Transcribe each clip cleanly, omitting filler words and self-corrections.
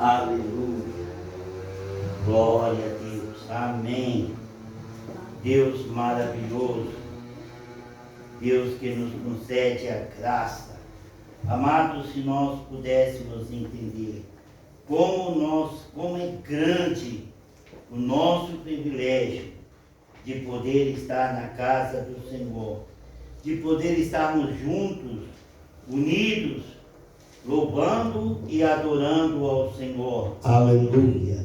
Aleluia. Glória a Deus. Amém. Deus maravilhoso. Deus que nos concede a graça. Amados, se nós pudéssemos entender como é grande o nosso privilégio de poder estar na casa do Senhor, de poder estarmos juntos, unidos, louvando e adorando ao Senhor. Aleluia,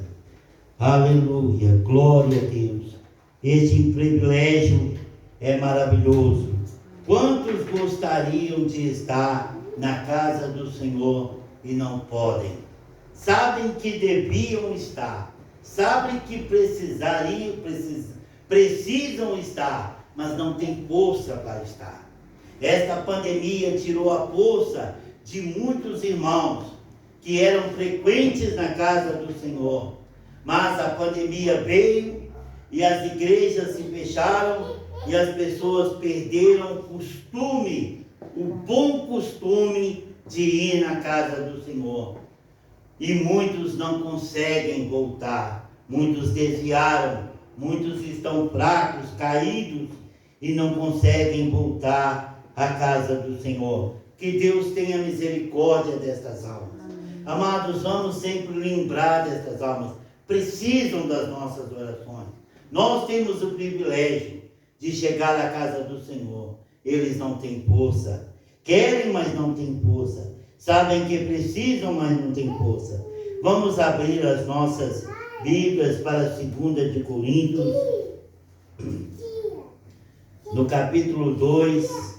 aleluia, glória a Deus. Este privilégio é maravilhoso. Quantos gostariam de estar na casa do Senhor e não podem? Sabem que deviam estar, sabem que precisam estar, mas não têm força para estar. Esta pandemia tirou a força de muitos irmãos que eram frequentes na casa do Senhor, mas a pandemia veio e as igrejas se fecharam e as pessoas perderam o costume, o bom costume de ir na casa do Senhor. E muitos não conseguem voltar, muitos desviaram, muitos estão fracos, caídos e não conseguem voltar à casa do Senhor. Que Deus tenha misericórdia destas almas. Amados, vamos sempre lembrar destas almas. Precisam das nossas orações. Nós temos o privilégio de chegar à casa do Senhor. Eles não têm força. Querem, mas não têm força. Sabem que precisam, mas não têm força. Vamos abrir as nossas Bíblias para 2 de Coríntios, no capítulo 2,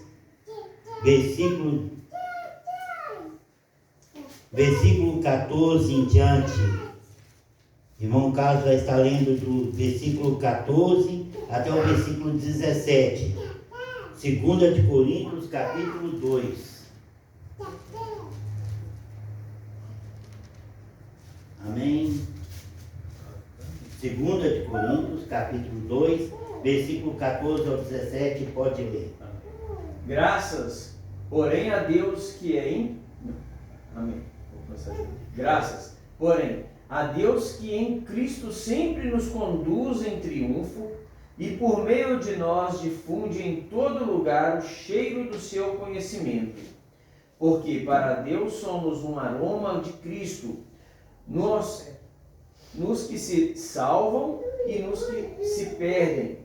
versículo 14 em diante. Irmão Carlos vai estar lendo do versículo 14 até o versículo 17. 2 de Coríntios, capítulo 2. Amém? 2 de Coríntios, capítulo 2, versículo 14 ao 17, pode ler. Graças, porém, a Deus que é em... Amém. Graças, porém, a Deus que em Cristo sempre nos conduz em triunfo e por meio de nós difunde em todo lugar o cheiro do seu conhecimento. Porque para Deus somos um aroma de Cristo, nos que se salvam e nos que se perdem.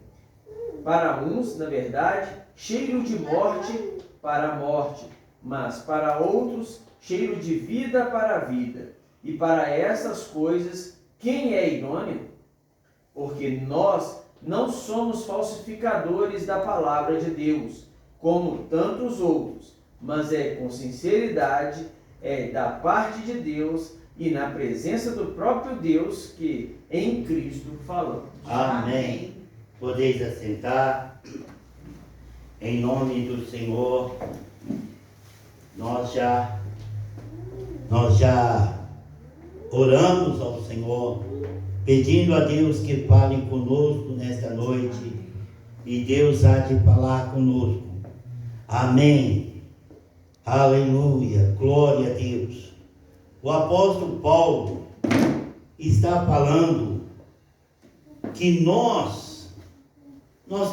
Para uns, na verdade, cheiro de morte para a morte, mas para outros, cheiro de vida para a vida. E para essas coisas, quem é idôneo? Porque nós não somos falsificadores da palavra de Deus, como tantos outros, mas é com sinceridade, é da parte de Deus e na presença do próprio Deus que em Cristo falamos. Amém. Podeis assentar. Em nome do Senhor, nós já oramos ao Senhor, pedindo a Deus que fale conosco nesta noite, e Deus há de falar conosco. Amém. Aleluia. Glória a Deus. O apóstolo Paulo está falando que nós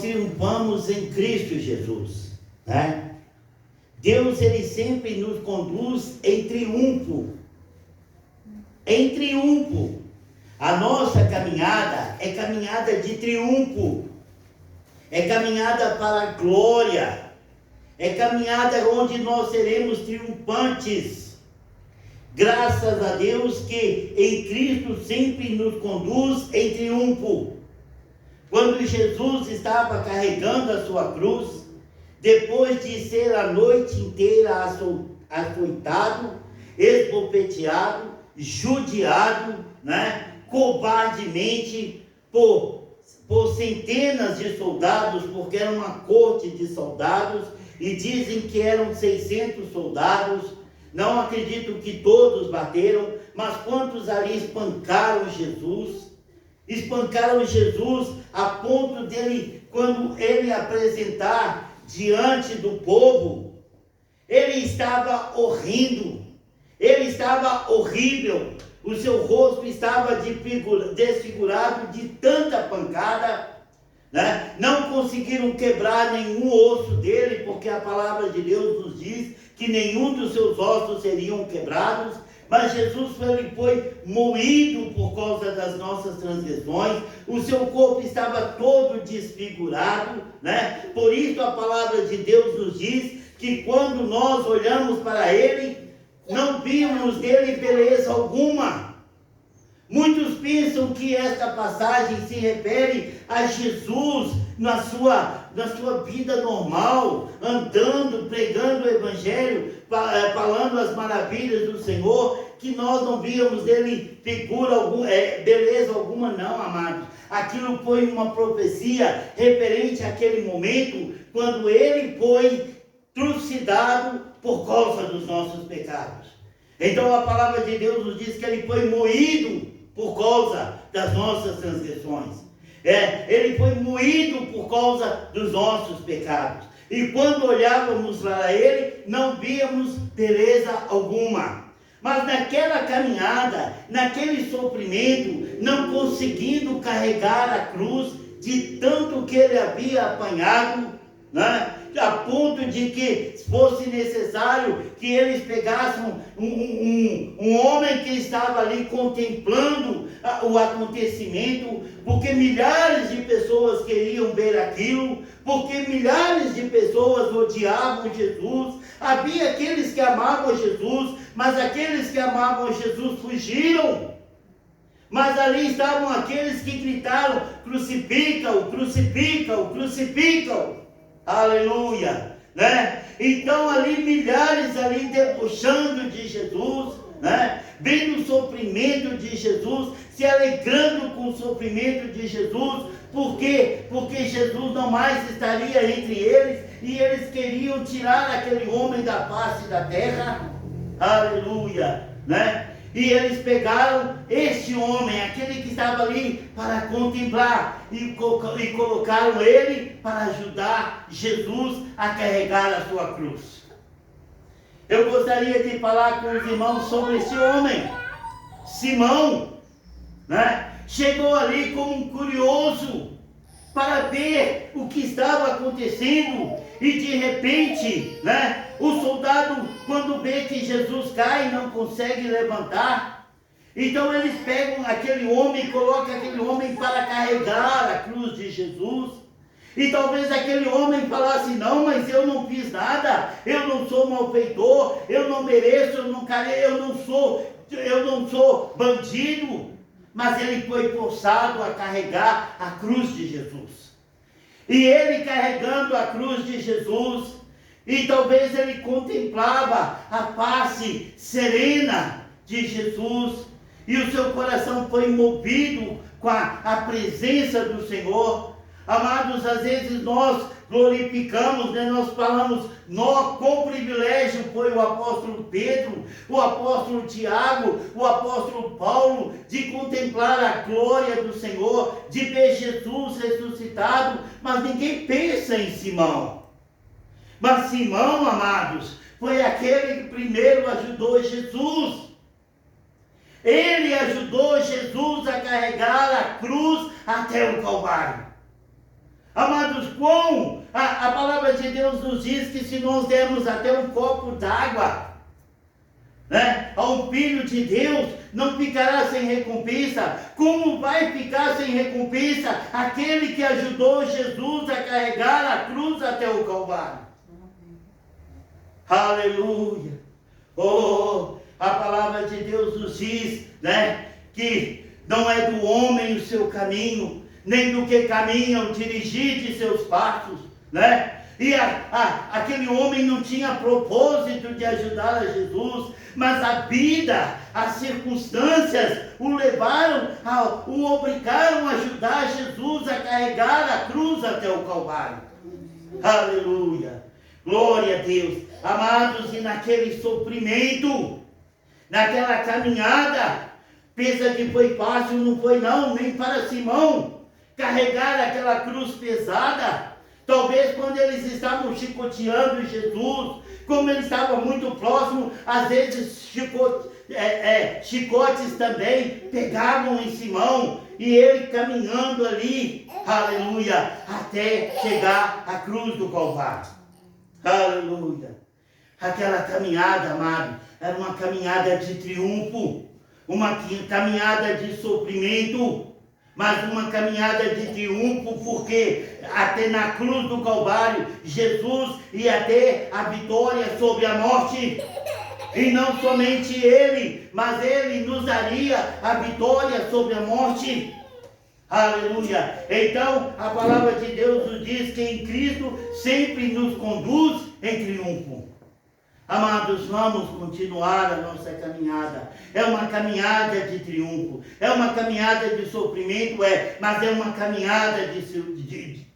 triunfamos em Cristo Jesus, né? Deus, ele sempre nos conduz em triunfo. Em triunfo. A nossa caminhada é caminhada de triunfo. É caminhada para a glória. É caminhada onde nós seremos triunfantes. Graças a Deus que em Cristo sempre nos conduz em triunfo. Quando Jesus estava carregando a sua cruz, depois de ser a noite inteira açoitado, esbofeteado, judiado, né, covardemente por centenas de soldados, porque era uma corte de soldados, e dizem que eram 600 soldados. Não acredito que todos bateram, mas quantos ali espancaram Jesus? Espancaram Jesus a ponto dele, quando ele apresentar diante do povo, ele estava horrível, o seu rosto estava desfigurado de tanta pancada, né? Não conseguiram quebrar nenhum osso dele, porque a palavra de Deus nos diz que nenhum dos seus ossos seriam quebrados. Mas Jesus foi moído por causa das nossas transgressões, o seu corpo estava todo desfigurado, né? Por isso a palavra de Deus nos diz que quando nós olhamos para ele, não vimos dele beleza alguma. Muitos pensam que esta passagem se refere a Jesus na sua vida normal, andando, pregando o Evangelho, falando as maravilhas do Senhor, que nós não víamos dele figura alguma, beleza alguma, não, amados. Aquilo foi uma profecia referente àquele momento, quando ele foi trucidado por causa dos nossos pecados. Então a palavra de Deus nos diz que ele foi moído por causa das nossas transgressões. Ele foi moído por causa dos nossos pecados. E quando olhávamos para ele, não víamos beleza alguma. Mas naquela caminhada, naquele sofrimento, não conseguindo carregar a cruz de tanto que ele havia apanhado, né? A ponto de que fosse necessário que eles pegassem um homem que estava ali contemplando o acontecimento, porque milhares de pessoas queriam ver aquilo, porque milhares de pessoas odiavam Jesus. Havia aqueles que amavam Jesus, mas aqueles que amavam Jesus fugiram. Mas ali estavam aqueles que gritaram: crucifica-o, crucifica-o, crucifica-o. Aleluia, né? Então ali milhares ali debochando de Jesus, né? Vendo o sofrimento de Jesus, se alegrando com o sofrimento de Jesus. Por quê? Porque Jesus não mais estaria entre eles, e eles queriam tirar aquele homem da face da terra. Aleluia, né? E eles pegaram este homem, aquele que estava ali para contemplar, e colocaram ele para ajudar Jesus a carregar a sua cruz. Eu gostaria de falar com os irmãos sobre esse homem, Simão, né? Chegou ali como um curioso para ver o que estava acontecendo, e de repente, né, o soldado, quando vê que Jesus cai, não consegue levantar, então eles pegam aquele homem e colocam aquele homem para carregar a cruz de Jesus. E talvez aquele homem falasse: não, mas eu não fiz nada, eu não sou malfeitor, eu não mereço, eu não sou bandido. Mas ele foi forçado a carregar a cruz de Jesus. E ele carregando a cruz de Jesus, e talvez ele contemplava a face serena de Jesus, e o seu coração foi movido com a presença do Senhor. Amados, às vezes nós glorificamos, né? Nós falamos, com privilégio foi o apóstolo Pedro, o apóstolo Tiago, o apóstolo Paulo, de contemplar a glória do Senhor, de ver Jesus ressuscitado, mas ninguém pensa em Simão. Mas Simão, amados, foi aquele que primeiro ajudou Jesus. Ele ajudou Jesus a carregar a cruz até o Calvário. Amados, a palavra de Deus nos diz que se nós dermos até um copo d'água, né, a um filho de Deus, não ficará sem recompensa. Como vai ficar sem recompensa aquele que ajudou Jesus a carregar a cruz até o Calvário? Aleluia! A palavra de Deus nos diz, né, que não é do homem o seu caminho, nem do que caminham dirigir de seus passos, né? E aquele homem não tinha propósito de ajudar a Jesus, mas a vida, as circunstâncias o levaram, o obrigaram a ajudar Jesus a carregar a cruz até o Calvário. Aleluia! Glória a Deus! Amados, e naquele sofrimento, naquela caminhada, pensa que foi fácil? Não foi não, nem para Simão carregar aquela cruz pesada. Talvez quando eles estavam chicoteando Jesus, como ele estava muito próximo, às vezes chicotes também pegavam em Simão, e ele caminhando ali, aleluia, até chegar à cruz do Calvário, aleluia. Aquela caminhada, amado, era uma caminhada de triunfo, uma caminhada de sofrimento, mas uma caminhada de triunfo, porque até na cruz do Calvário, Jesus ia ter a vitória sobre a morte. E não somente ele, mas ele nos daria a vitória sobre a morte. Aleluia. Então, a palavra de Deus nos diz que em Cristo sempre nos conduz em triunfo. Amados, vamos continuar a nossa caminhada. É uma caminhada de triunfo, é uma caminhada de sofrimento, mas é uma caminhada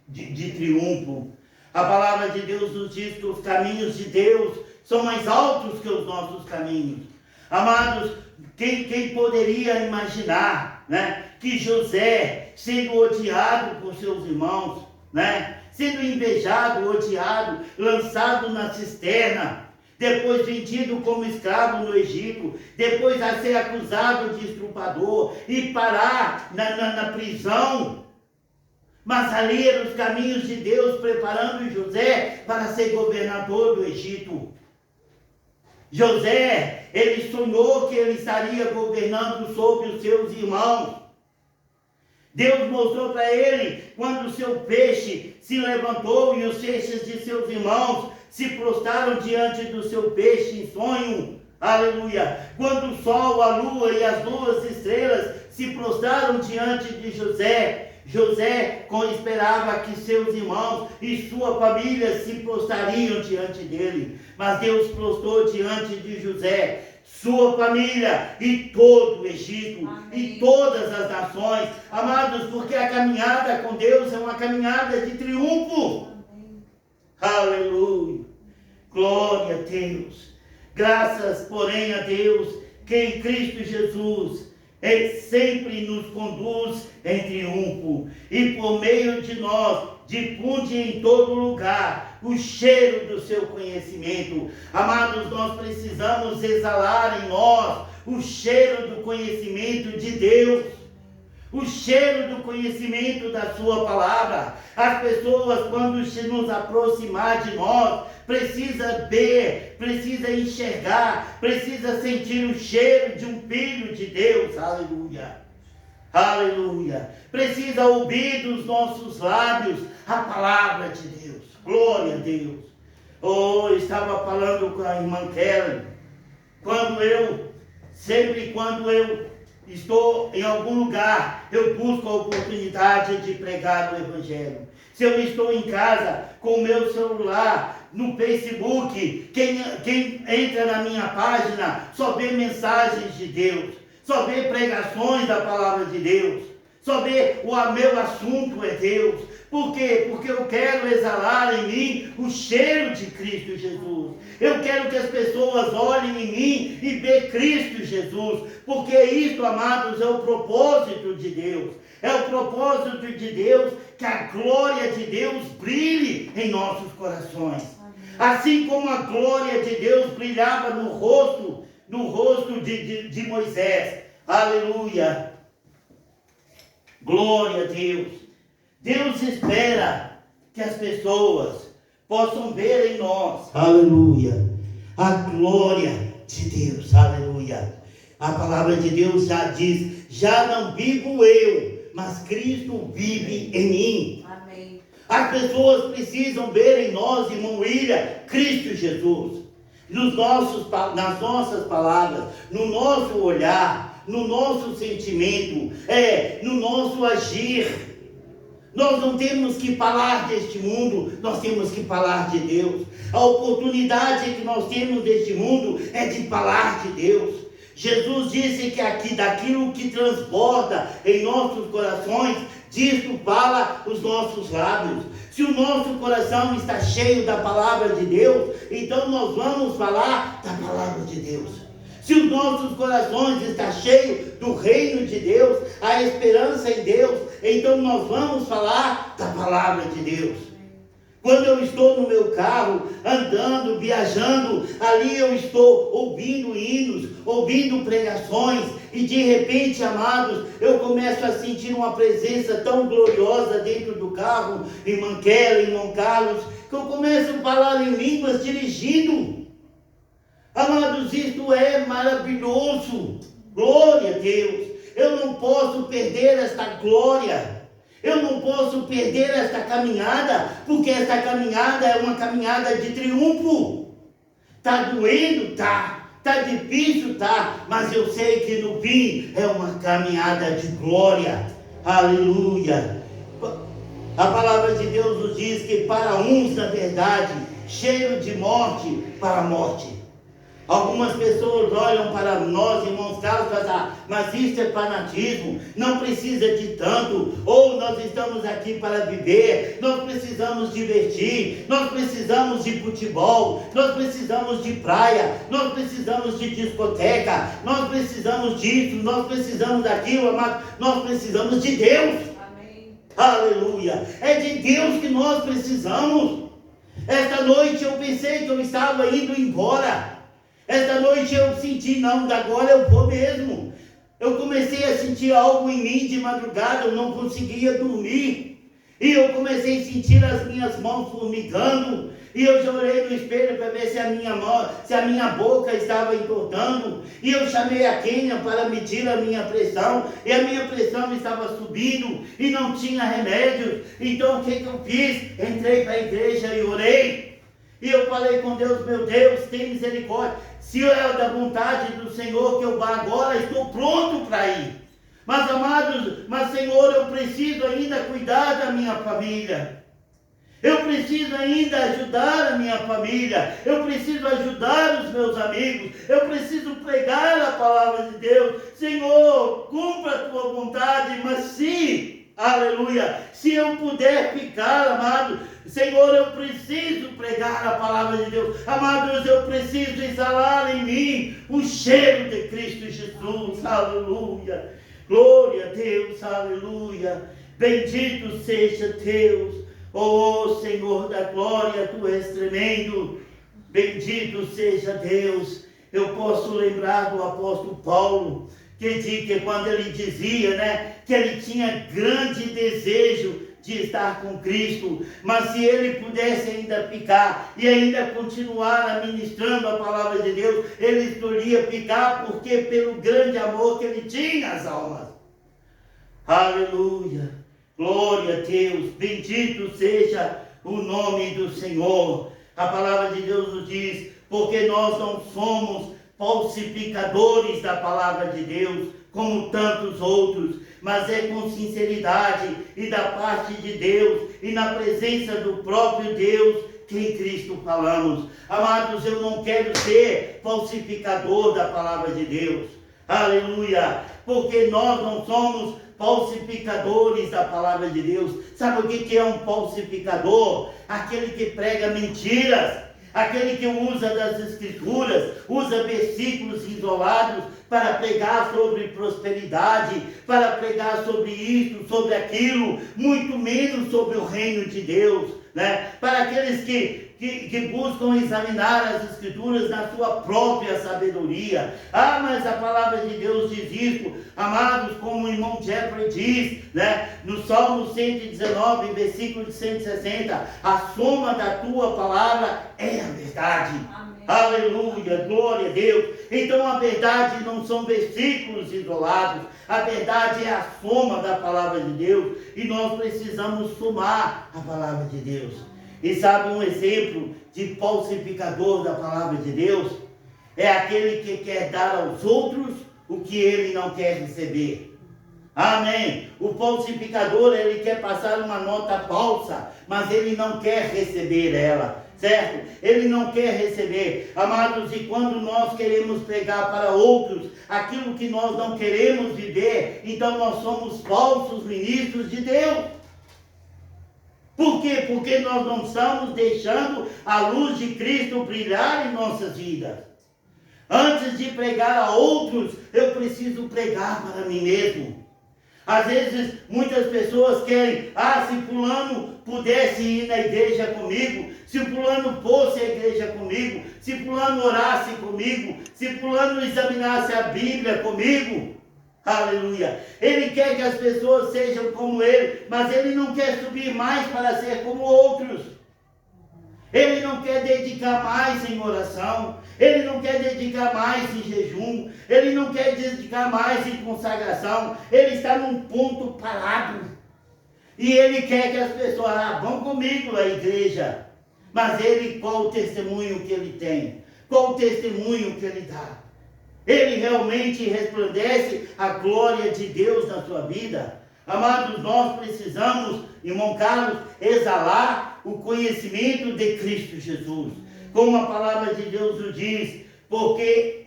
de triunfo. A palavra de Deus nos diz que os caminhos de Deus são mais altos que os nossos caminhos. Amados, quem poderia imaginar, né, que José, sendo odiado por seus irmãos, né, sendo invejado, odiado, lançado na cisterna, depois vendido como escravo no Egito, depois a ser acusado de estuprador e parar na prisão, mas ali eram os caminhos de Deus preparando José para ser governador do Egito. José, ele sonhou que ele estaria governando sobre os seus irmãos. Deus mostrou para ele quando o seu peixe se levantou e os feixes de seus irmãos se prostraram diante do seu peixe em sonho. Aleluia! Quando o sol, a lua e as duas estrelas se prostraram diante de José, José esperava que seus irmãos e sua família se prostrariam diante dele. Mas Deus prostrou diante de José, sua família e todo o Egito. Amém. E todas as nações. Amados, porque a caminhada com Deus é uma caminhada de triunfo. Amém. Aleluia. Glória a Deus. Graças, porém, a Deus, que em Cristo Jesus Ele sempre nos conduz em triunfo, e por meio de nós difunde em todo lugar o cheiro do seu conhecimento. Amados, nós precisamos exalar em nós o cheiro do conhecimento de Deus, o cheiro do conhecimento da sua palavra. As pessoas, quando se nos aproximar de nós, precisa ver, precisa enxergar, precisa sentir o cheiro de um filho de Deus. Aleluia, aleluia. Precisa ouvir dos nossos lábios a palavra de Deus. Glória a Deus. Eu estava falando com a irmã Kellen, quando eu estou em algum lugar, eu busco a oportunidade de pregar o Evangelho. Se eu estou em casa com o meu celular, no Facebook, quem entra na minha página só vê mensagens de Deus, só vê pregações da palavra de Deus, só vê o meu assunto é Deus. Por quê? Porque eu quero exalar em mim o cheiro de Cristo Jesus. Eu quero que as pessoas olhem em mim e vejam Cristo Jesus. Porque isso, amados, é o propósito de Deus. É o propósito de Deus que a glória de Deus brilhe em nossos corações. Assim como a glória de Deus brilhava no rosto de Moisés. Aleluia. Glória a Deus. Deus espera que as pessoas possam ver em nós, aleluia, a glória de Deus, aleluia. A palavra de Deus já diz, já não vivo eu, mas Cristo vive em mim. Amém. As pessoas precisam ver em nós, irmão William, Cristo Jesus, nas nossas palavras, no nosso olhar, no nosso sentimento, no nosso agir. Nós não temos que falar deste mundo, nós temos que falar de Deus. A oportunidade que nós temos deste mundo é de falar de Deus. Jesus disse que daquilo que transborda em nossos corações, disso fala os nossos lábios. Se o nosso coração está cheio da palavra de Deus, então nós vamos falar da palavra de Deus. Se os nossos corações estão cheios do reino de Deus, a esperança em Deus, então nós vamos falar da palavra de Deus. Quando eu estou no meu carro, andando, viajando, ali eu estou ouvindo hinos, ouvindo pregações, e de repente, amados, eu começo a sentir uma presença tão gloriosa dentro do carro, irmã Kelly, irmão Carlos, que eu começo a falar em línguas dirigindo. Amados, isto é maravilhoso. Glória a Deus. Eu não posso perder esta glória. Eu não posso perder esta caminhada, porque esta caminhada é uma caminhada de triunfo. Está doendo? Tá. Está difícil? Tá. Mas eu sei que no fim é uma caminhada de glória. Aleluia. A palavra de Deus nos diz que para uns, na verdade, cheiro de morte para a morte. Algumas pessoas olham para nós, irmãos Carlos, e falam, mas isso é fanatismo, não precisa de tanto, ou nós estamos aqui para viver, nós precisamos divertir, nós precisamos de futebol, nós precisamos de praia, nós precisamos de discoteca, nós precisamos disso, nós precisamos daquilo, amado, nós precisamos de Deus. Amém. Aleluia, é de Deus que nós precisamos. Esta noite eu pensei que eu estava indo embora. Esta noite eu senti, não, agora eu vou mesmo. Eu comecei a sentir algo em mim de madrugada, eu não conseguia dormir. E eu comecei a sentir as minhas mãos formigando. E eu já olhei no espelho para ver se a minha boca estava entortando. E eu chamei a Kênia para medir a minha pressão. E a minha pressão estava subindo e não tinha remédio. Então o que eu fiz? Entrei para a igreja e orei. E eu falei com Deus, meu Deus, tem misericórdia. Se é da vontade do Senhor que eu vá agora, estou pronto para ir. Mas amados, Senhor, eu preciso ainda cuidar da minha família. Eu preciso ainda ajudar a minha família. Eu preciso ajudar os meus amigos. Eu preciso pregar a palavra de Deus. Senhor, cumpra a tua vontade, mas se, aleluia, se eu puder ficar, amado, Senhor, eu preciso pregar a palavra de Deus. Amados, eu preciso exalar em mim o cheiro de Cristo Jesus. Aleluia. Glória a Deus. Aleluia. Bendito seja Deus. Oh, Senhor da glória, Tu és tremendo. Bendito seja Deus. Eu posso lembrar do apóstolo Paulo, que quando ele dizia, que ele tinha grande desejo de estar com Cristo, mas se ele pudesse ainda ficar e ainda continuar administrando a palavra de Deus, ele escolhia ficar, porque pelo grande amor que ele tinha às almas. Aleluia, glória a Deus, bendito seja o nome do Senhor. A palavra de Deus nos diz, porque nós não somos falsificadores da palavra de Deus, como tantos outros, mas é com sinceridade e da parte de Deus e na presença do próprio Deus que em Cristo falamos. Amados, eu não quero ser falsificador da palavra de Deus. Aleluia! Porque nós não somos falsificadores da palavra de Deus. Sabe o que é um falsificador? Aquele que prega mentiras. Aquele que usa das escrituras, usa versículos isolados para pregar sobre prosperidade, para pregar sobre isto, sobre aquilo, muito menos sobre o reino de Deus, Para aqueles que buscam examinar as escrituras na sua própria sabedoria. Mas a palavra de Deus diz isso, amados, como o irmão Jeffrey diz, no Salmo 119, versículo 160, a soma da tua palavra é a verdade. Amém. Aleluia, glória a Deus. Então a verdade não são versículos isolados, a verdade é a soma da palavra de Deus, e nós precisamos somar a palavra de Deus. E sabe um exemplo de falsificador da palavra de Deus? É aquele que quer dar aos outros o que ele não quer receber. Amém. O falsificador, ele quer passar uma nota falsa, mas ele não quer receber ela, certo? Ele não quer receber. Amados, e quando nós queremos pregar para outros aquilo que nós não queremos viver, então nós somos falsos ministros de Deus. Por quê? Porque nós não estamos deixando a luz de Cristo brilhar em nossas vidas. Antes de pregar a outros, eu preciso pregar para mim mesmo. Às vezes, muitas pessoas querem, se fulano pudesse ir na igreja comigo, se fulano fosse à igreja comigo, se fulano orasse comigo, se fulano examinasse a Bíblia comigo. Aleluia. Ele quer que as pessoas sejam como ele, mas ele não quer subir mais para ser como outros. Ele não quer dedicar mais em oração, ele não quer dedicar mais em jejum, ele não quer dedicar mais em consagração, ele está num ponto parado. E ele quer que as pessoas vão comigo à igreja. Mas ele, qual o testemunho que ele tem? Qual o testemunho que ele dá? Ele realmente resplandece a glória de Deus na sua vida? Amados, nós precisamos, irmão Carlos, exalar o conhecimento de Cristo Jesus. Como a palavra de Deus o diz, porque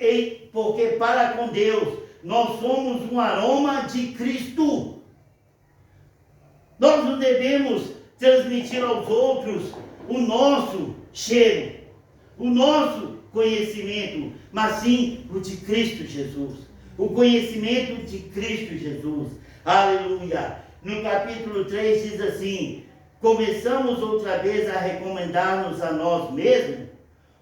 para com Deus nós somos um aroma de Cristo. Nós não devemos transmitir aos outros o nosso cheiro, o nosso conhecimento, mas sim o de Cristo Jesus. O conhecimento de Cristo Jesus. Aleluia. No capítulo 3 diz assim: começamos outra vez a recomendar-nos a nós mesmos?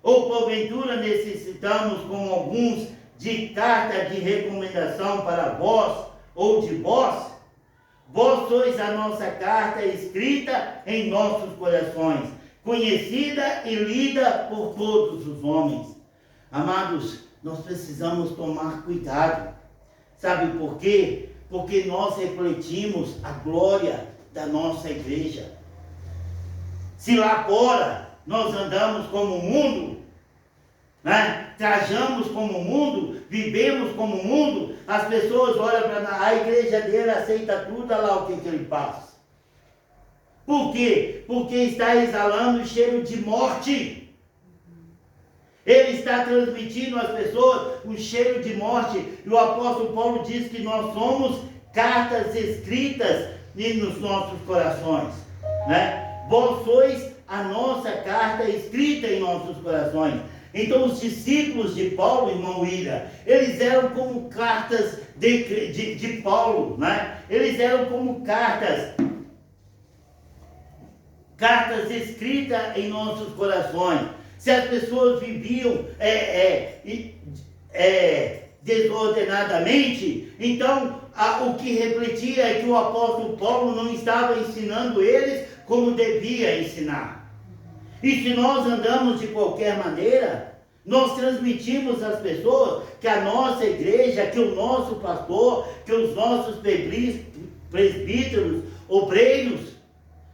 Ou porventura necessitamos, como alguns, de carta de recomendação para vós ou de vós? Vós sois a nossa carta escrita em nossos corações, conhecida e lida por todos os homens. Amados, nós precisamos tomar cuidado. Sabe por quê? Porque nós refletimos a glória da nossa igreja. Se lá fora nós andamos como o mundo, trajamos como o mundo, vivemos como o mundo, as pessoas olham para a igreja dele, aceita tudo, olha lá o que ele faz. Por quê? Porque está exalando o cheiro de morte. Ele está transmitindo às pessoas um cheiro de morte. E o apóstolo Paulo diz que nós somos cartas escritas nos nossos corações. Vós sois a nossa carta escrita em nossos corações. Então os discípulos de Paulo, irmão William, eles eram como cartas de Paulo. Eles eram como cartas escritas em nossos corações. Se as pessoas viviam desordenadamente, então o que refletia é que o apóstolo Paulo não estava ensinando eles como devia ensinar. E se nós andamos de qualquer maneira, nós transmitimos às pessoas que a nossa igreja, que o nosso pastor, que os nossos presbíteros, obreiros,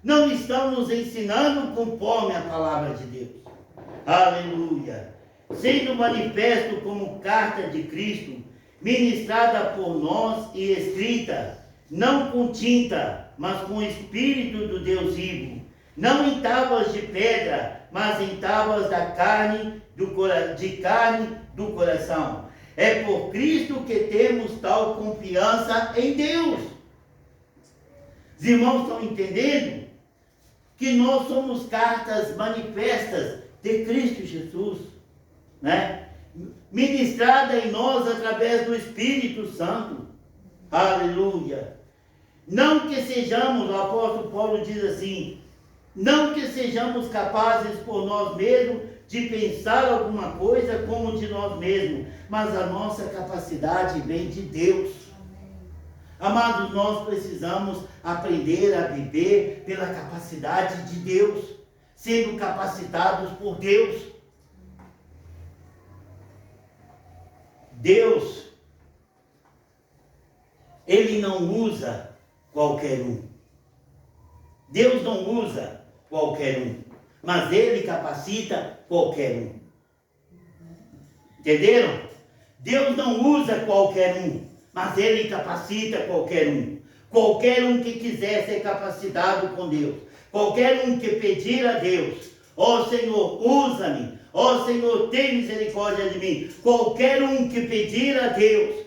não estão nos ensinando conforme a palavra de Deus. Aleluia. Sendo manifesto como carta de Cristo, ministrada por nós e escrita, não com tinta, mas com o Espírito do Deus vivo, não em tábuas de pedra, mas em tábuas de carne do coração. É por Cristo que temos tal confiança em Deus. Os irmãos estão entendendo? Que nós somos cartas manifestas de Cristo Jesus, ministrada em nós através do Espírito Santo. Aleluia. Não que sejamos, o apóstolo Paulo diz assim, não que sejamos capazes por nós mesmos de pensar alguma coisa como de nós mesmos, mas a nossa capacidade vem de Deus. Amados, nós precisamos aprender a viver pela capacidade de Deus, sendo capacitados por Deus. Deus, Ele não usa qualquer um. Deus não usa qualquer um, mas Ele capacita qualquer um. Entenderam? Deus não usa qualquer um, mas Ele capacita qualquer um. Qualquer um que quiser ser capacitado com Deus. Qualquer um que pedir a Deus, ó Senhor, usa-me. Ó Senhor, tem misericórdia de mim. Qualquer um que pedir a Deus,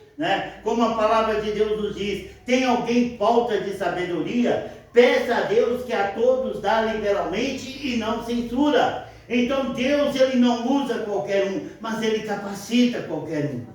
como a palavra de Deus nos diz, tem alguém falta de sabedoria? Peça a Deus, que a todos dá liberalmente e não censura. Então Deus, Ele não usa qualquer um, mas Ele capacita qualquer um.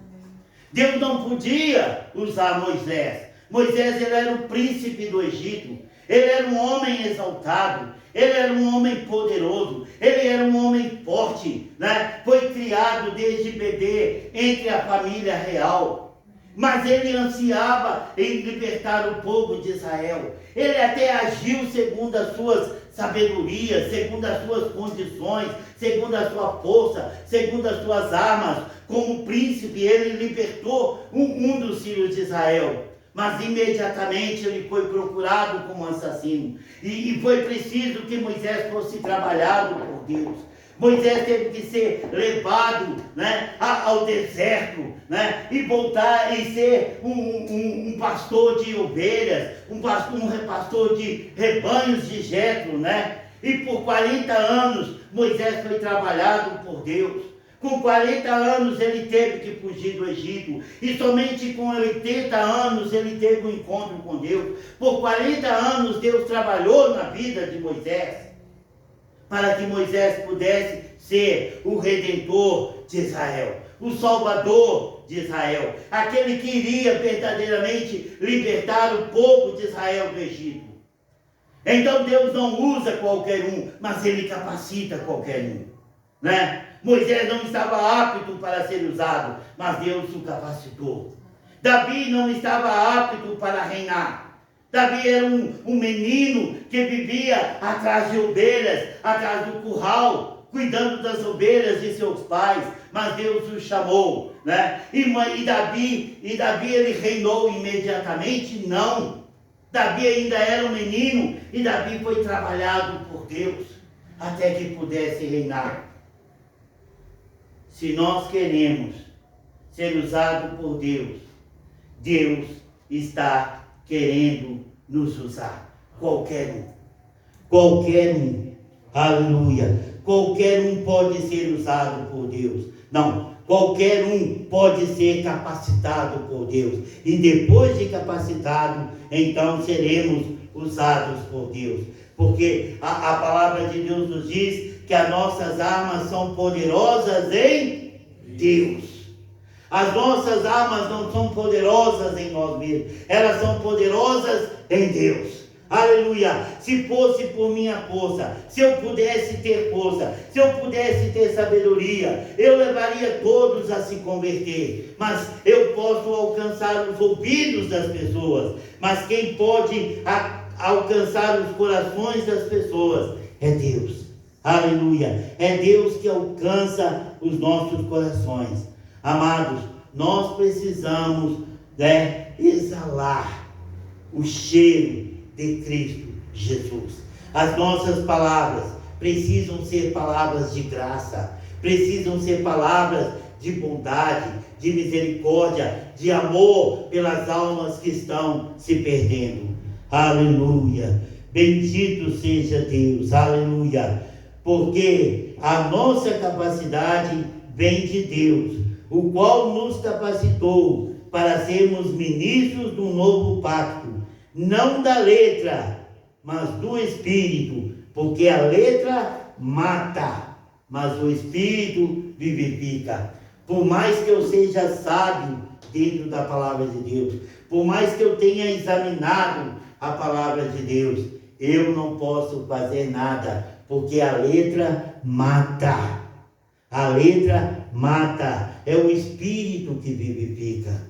Deus não podia usar Moisés, Moisés, ele era o príncipe do Egito. Ele era um homem exaltado. Ele era um homem poderoso. Ele era um homem forte, né? Foi criado desde bebê entre a família real. Mas ele ansiava em libertar o povo de Israel. Ele até agiu segundo as suas sabedorias, segundo as suas condições, segundo a sua força, segundo as suas armas. Como príncipe, ele libertou um dos filhos de Israel. Mas imediatamente ele foi procurado como assassino. E foi preciso que Moisés fosse trabalhado por Deus. Moisés teve que ser levado, né, ao deserto, né, e voltar e ser um pastor de ovelhas, um pastor de rebanhos de Jetro, né? E por 40 anos Moisés foi trabalhado por Deus. Com 40 anos ele teve que fugir do Egito. E somente com 80 anos ele teve um encontro com Deus. Por 40 anos Deus trabalhou na vida de Moisés, para que Moisés pudesse ser o Redentor de Israel, o Salvador de Israel, aquele que iria verdadeiramente libertar o povo de Israel do Egito. Então Deus não usa qualquer um, mas Ele capacita qualquer um, né? Moisés não estava apto para ser usado, mas Deus o capacitou. Davi não estava apto para reinar. Davi era um menino que vivia atrás de ovelhas, atrás do curral, cuidando das ovelhas de seus pais, mas Deus o chamou, né? E Davi ele reinou imediatamente? Não. Davi ainda era um menino e Davi foi trabalhado por Deus até que pudesse reinar. Se nós queremos ser usados por Deus, Deus está querendo nos usar. Qualquer um. Qualquer um. Aleluia. Qualquer um pode ser usado por Deus. Não. Qualquer um pode ser capacitado por Deus. E depois de capacitado, então seremos usados por Deus. Porque a palavra de Deus nos diz que as nossas armas são poderosas em Deus. As nossas armas não são poderosas em nós mesmos, elas são poderosas em Deus. Aleluia! Se fosse por minha força, se eu pudesse ter força, se eu pudesse ter sabedoria, eu levaria todos a se converter. Mas eu posso alcançar os ouvidos das pessoas. Mas quem pode alcançar os corações das pessoas é Deus. Aleluia! É Deus que alcança os nossos corações. Amados, nós precisamos exalar o cheiro de Cristo Jesus. As nossas palavras precisam ser palavras de graça, precisam ser palavras de bondade, de misericórdia, de amor pelas almas que estão se perdendo. Aleluia! Bendito seja Deus, aleluia! Porque a nossa capacidade vem de Deus, o qual nos capacitou para sermos ministros do novo pacto, não da letra, mas do Espírito, porque a letra mata, mas o Espírito vivifica. Por mais que eu seja sábio dentro da palavra de Deus, por mais que eu tenha examinado a palavra de Deus, eu não posso fazer nada, porque a letra mata. A letra mata, é o Espírito que vivifica.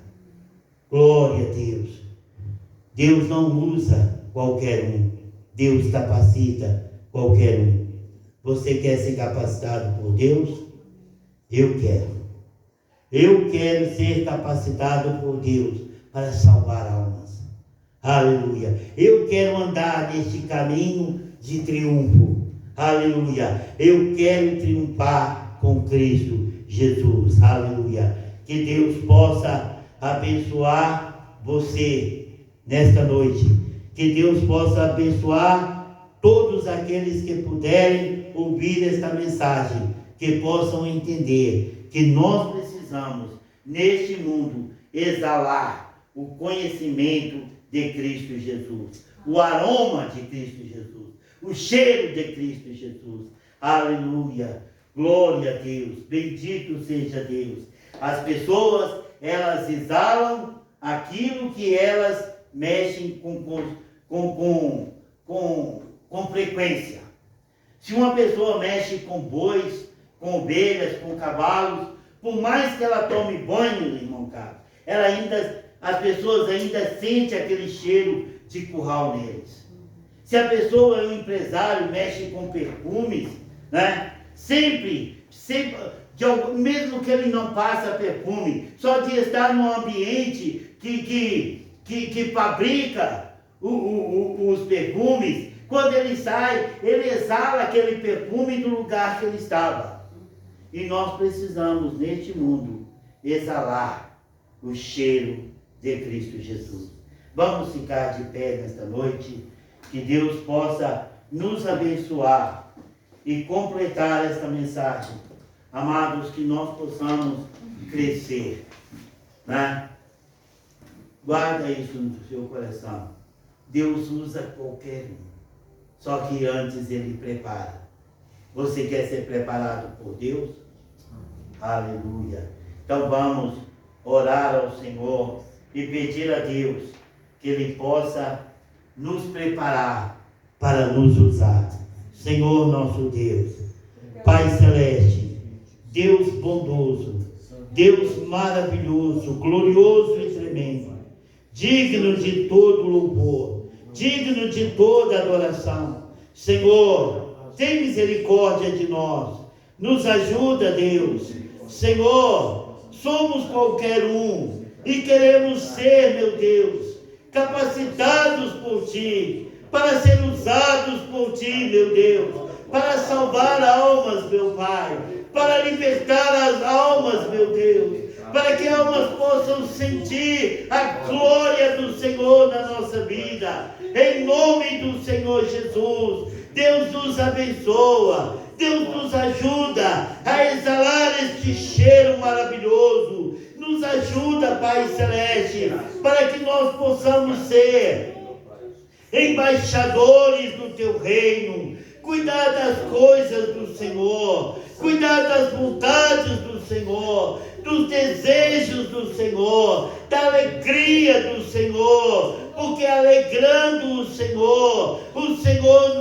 Glória a Deus. Deus não usa qualquer um, Deus capacita qualquer um. Você quer ser capacitado por Deus? Eu quero. Eu quero ser capacitado por Deus para salvar almas. Aleluia. Eu quero andar neste caminho de triunfo. Aleluia. Eu quero triunfar com Cristo Jesus. Aleluia. Que Deus possa abençoar você nesta noite. Que Deus possa abençoar todos aqueles que puderem ouvir esta mensagem. Que possam entender que nós precisamos, neste mundo, exalar o conhecimento de Cristo Jesus. O aroma de Cristo Jesus. O cheiro de Cristo Jesus. Aleluia. Glória a Deus. Bendito seja Deus. As pessoas, elas exalam aquilo que elas mexem com frequência. Se uma pessoa mexe com bois, com ovelhas, com cavalos, por mais que ela tome banho, irmão Carlos, as pessoas ainda sentem aquele cheiro de curral neles. Se a pessoa é um empresário, mexe com perfumes, né? Sempre, mesmo que ele não passe perfume, só de estar num ambiente que fabrica os perfumes, quando ele sai, ele exala aquele perfume do lugar que ele estava. E nós precisamos, neste mundo, exalar o cheiro de Cristo Jesus. Vamos ficar de pé nesta noite, que Deus possa nos abençoar e completar esta mensagem. Amados, que nós possamos crescer, né? Guarda isso no seu coração. Deus usa qualquer um, só que antes Ele prepara. Você quer ser preparado por Deus? Aleluia. Então vamos orar ao Senhor e pedir a Deus que Ele possa nos preparar para nos usar. Senhor nosso Deus, Pai Celeste, Deus bondoso, Deus maravilhoso, glorioso e tremendo, digno de todo louvor, digno de toda adoração. Senhor, tem misericórdia de nós, nos ajuda, Deus. Senhor, somos qualquer um e queremos ser, meu Deus, capacitados por Ti, para ser usados por Ti, meu Deus, para salvar almas, meu Pai, para libertar as almas, meu Deus, para que almas possam sentir a glória do Senhor na nossa vida, em nome do Senhor Jesus. Deus nos abençoa, Deus nos ajuda a exalar este cheiro maravilhoso, nos ajuda, Pai Celeste, para que nós possamos ser embaixadores do Teu reino, cuidar das coisas do Senhor, cuidar das vontades do Senhor, dos desejos do Senhor, da alegria do Senhor, porque alegrando o Senhor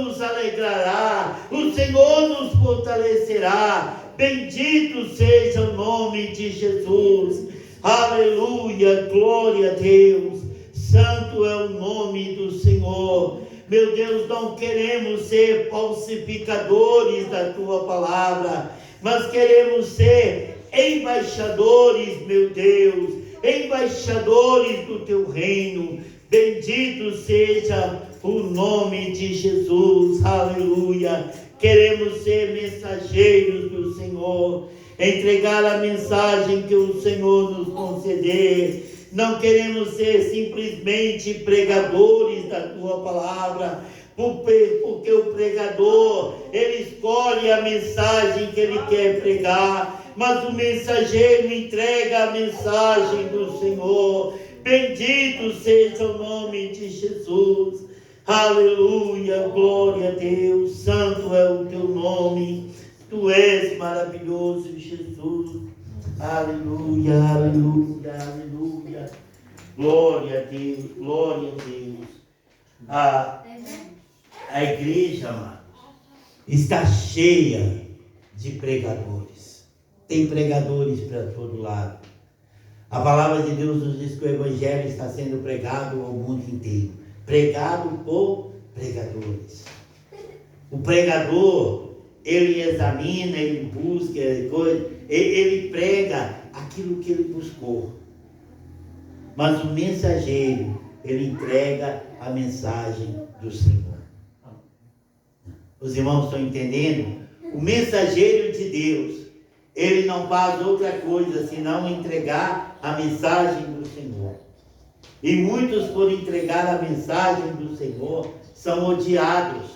nos alegrará, o Senhor nos fortalecerá. Bendito seja o nome de Jesus. Aleluia, glória a Deus. Santo é o nome do Senhor. Meu Deus, não queremos ser falsificadores da Tua palavra, mas queremos ser embaixadores, meu Deus, embaixadores do Teu reino. Bendito seja o nome de Jesus. Aleluia. Queremos ser mensageiros do Senhor, entregar a mensagem que o Senhor nos conceder. Não queremos ser simplesmente pregadores da Tua palavra, porque o pregador, ele escolhe a mensagem que ele quer pregar, mas o mensageiro entrega a mensagem do Senhor. Bendito seja o nome de Jesus. Aleluia, glória a Deus. Santo é o Teu nome. Tu és maravilhoso, Jesus. Aleluia, aleluia, aleluia. Glória a Deus, glória a Deus. A igreja, amados, está cheia de pregadores. Tem pregadores para todo lado. A palavra de Deus nos diz que o Evangelho está sendo pregado ao mundo inteiro. Pregado por pregadores. O pregador, ele examina, ele busca, ele prega aquilo que ele buscou. Mas o mensageiro, ele entrega a mensagem do Senhor. Os irmãos estão entendendo? O mensageiro de Deus, ele não faz outra coisa senão entregar a mensagem do Senhor. E muitos, por entregar a mensagem do Senhor, são odiados.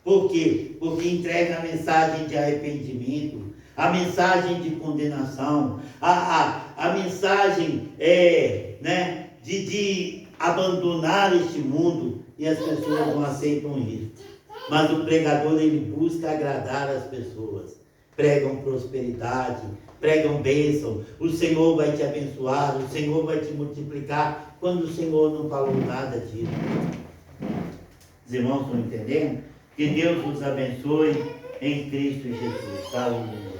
Por quê? Porque entregam a mensagem de arrependimento, a mensagem de condenação, a mensagem de abandonar este mundo, e as pessoas não aceitam isso. Mas o pregador, ele busca agradar as pessoas. Pregam prosperidade, pregam bênção. O Senhor vai te abençoar, o Senhor vai te multiplicar. quando o Senhor não falou nada disso. Os irmãos estão entendendo? Que Deus nos abençoe em Cristo Jesus. Aleluia.